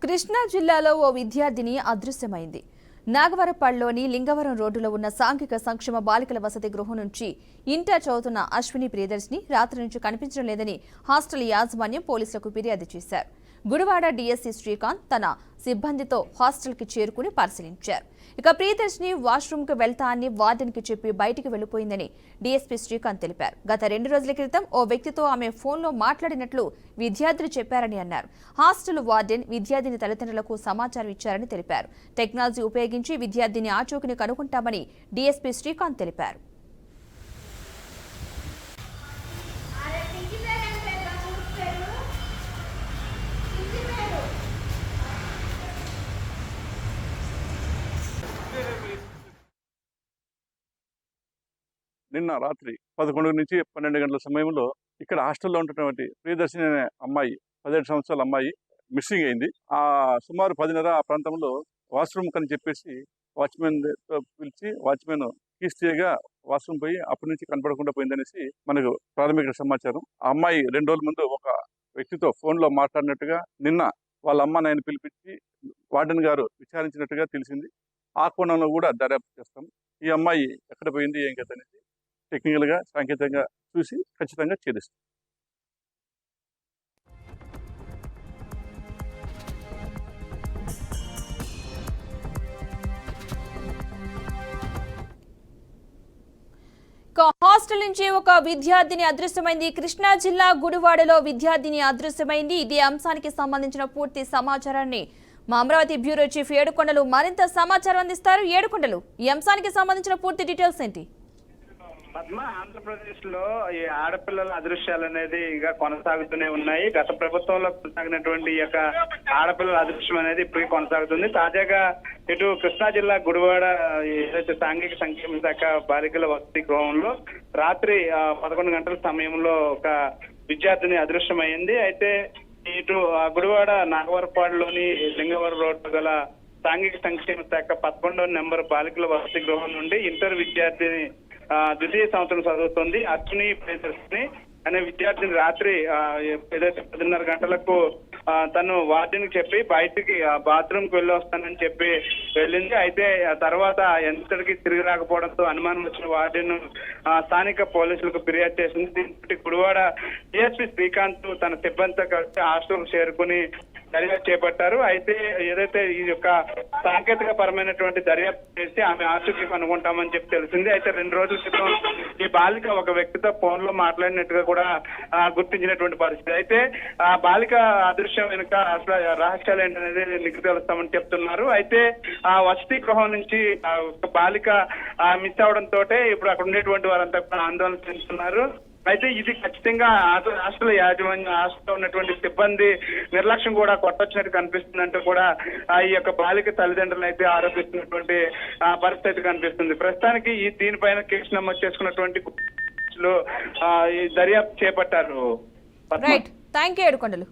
కృష్ణా జిల్లాలో ఓ విద్యార్థిని అదృశ్యమైంది. నాగవరపల్లిలోని లింగవరం రోడ్డులో ఉన్న సాంఘిక సంక్షేమ బాలికల వసతి గృహం నుంచి ఇంటర్ చదువుతున్న అశ్విని ప్రియదర్శిని రాత్రి నుంచి కనిపించడం లేదని హాస్టల్ యాజమాన్యం పోలీసులకు ఫిర్యాదు చేశారు. గుడివాడ డీఎస్సీ శ్రీకాంత్ తన సిబ్బందితో హాస్టల్కి చేరుకుని పరిశీలించారు. ఇక ప్రియదర్శిని వాష్రూమ్కి వెళ్తా అని వార్డెన్కి చెప్పి బయటికి వెళ్లిపోయిందని డీఎస్పీ శ్రీకాంత్ తెలిపారు. గత 2 రోజుల క్రితం ఓ వ్యక్తితో ఆమె ఫోన్లో మాట్లాడినట్లు విద్యార్థులు చెప్పారని అన్నారు. హాస్టల్ వార్డెన్ విద్యార్థిని తల్లిదండ్రులకు సమాచారం ఇచ్చారని తెలిపారు. టెక్నాలజీ ఉపయోగించి విద్యార్థిని ఆచూకీని కనుగొంటామని డీఎస్పీ శ్రీకాంత్ తెలిపారు. నిన్న రాత్రి 11 నుంచి 12 గంటల సమయంలో ఇక్కడ హాస్టల్లో ఉన్నటువంటి ప్రియదర్శిని అనే అమ్మాయి 17 సంవత్సరాల అమ్మాయి మిస్సింగ్ అయింది. సుమారు 10:30 ఆ ప్రాంతంలో వాష్రూమ్ కని చెప్పేసి వాచ్మెన్ పిలిచి వాచ్మెన్ కీస్ తీయగా వాష్రూమ్ పోయి అప్పటి నుంచి కనపడకుండా పోయిందనేసి మనకు ప్రాథమిక సమాచారం. ఆ అమ్మాయి 2 రోజుల ముందు ఒక వ్యక్తితో ఫోన్లో మాట్లాడినట్టుగా నిన్న వాళ్ళ అమ్మ నాయన పిలిపించి వార్డెన్ గారు విచారించినట్టుగా తెలిసింది. ఆ కోణంలో కూడా దర్యాప్తు చేస్తాం. ఈ అమ్మాయి ఎక్కడ పోయింది ఏం కదా అనేది టెక్నికల్గా సాంకేతికంగా చూసి ఖచ్చితంగా ఛేదిస్తాం. హాస్టల్ నుంచి ఒక విద్యార్థిని అదృశ్యమైంది. కృష్ణా జిల్లా గుడివాడలో విద్యార్థిని అదృశ్యమైంది. ఇదే అంశానికి సంబంధించిన పూర్తి సమాచారాన్ని మా అమరావతి బ్యూరో చీఫ్ ఏడుకొండలు మరింత సమాచారం అందిస్తారు. ఏడుకొండలు, ఈ అంశానికి సంబంధించిన పూర్తి డీటెయిల్స్ ఏంటి? పద్మ, ఆంధ్రప్రదేశ్ లో ఈ ఆడపిల్లల అదృశ్యాలు అనేది ఇక కొనసాగుతూనే ఉన్నాయి. గత ప్రభుత్వంలో కొనసాగినటువంటి ఈ యొక్క ఆడపిల్లల అదృశ్యం అనేది ఇప్పటికీ కొనసాగుతుంది. తాజాగా ఇటు కృష్ణా జిల్లా గుడివాడ ఏదైతే సాంఘిక సంక్షేమ శాఖ బాలికల వసతి గృహంలో రాత్రి 11 గంటల సమయంలో ఒక విద్యార్థిని అదృశ్యమైంది. అయితే ఇటు గుడివాడ నాగవరపాడులోని లింగవరం రోడ్డు గల సాంఘిక సంక్షేమ శాఖ 11వ నెంబర్ బాలికల వసతి గృహం నుండి ఇంటర్ విద్యార్థిని ద్వితీయ సంవత్సరం చదువుతుంది అశ్విని ప్రియదర్శిని అనే విద్యార్థిని రాత్రి ఏదైతే 10:30 గంటలకు తను వార్డెన్ చెప్పి బయటికి బాత్రూమ్ కి వెళ్ళి వస్తానని చెప్పి వెళ్ళింది. అయితే ఆ తర్వాత ఎంతటికి తిరిగి రాకపోవడంతో అనుమానం వచ్చిన వార్డెన్ స్థానిక పోలీసులకు ఫిర్యాదు చేసింది. దీంతో గుడివాడ డిఎస్పీ శ్రీకాంత్ తన సిబ్బందితో కలిసి హాస్టల్ చేరుకుని దర్యాప్తు చేపట్టారు. అయితే ఏదైతే ఈ యొక్క సాంకేతిక పరమైనటువంటి దర్యాప్తు చేసి ఆమె ఆచూకీ కనుగొంటామని చెప్పి తెలిసింది. అయితే 2 రోజుల క్రితం ఈ బాలిక ఒక వ్యక్తితో ఫోన్ లో మాట్లాడినట్టుగా కూడా గుర్తించినటువంటి పరిస్థితి. అయితే ఆ బాలిక అదృశ్యం వెనుక అసలు రహస్యాలు ఏంటనేది నీకు తెలుస్తామని చెప్తున్నారు. అయితే ఆ వసతి గృహం నుంచి ఒక బాలిక మిస్ అవడంతో ఇప్పుడు అక్కడ ఉండేటువంటి వారంతా ఆందోళన చెందుతున్నారు. అయితే ఇది ఖచ్చితంగా హాస్టల్ యాజమాన్యం హాస్టల్లో ఉన్నటువంటి సిబ్బంది నిర్లక్ష్యం కూడా కొట్టొచ్చినట్టు కనిపిస్తుందంటూ కూడా ఈ యొక్క బాలిక తల్లిదండ్రులు అయితే ఆరోపిస్తున్నటువంటి పరిస్థితి కనిపిస్తుంది. ప్రస్తుతానికి దీనిపైన కేసు నమోదు చేసుకున్నటువంటి దర్యాప్తు చేపట్టారు. Right, thank you Yedukondalu.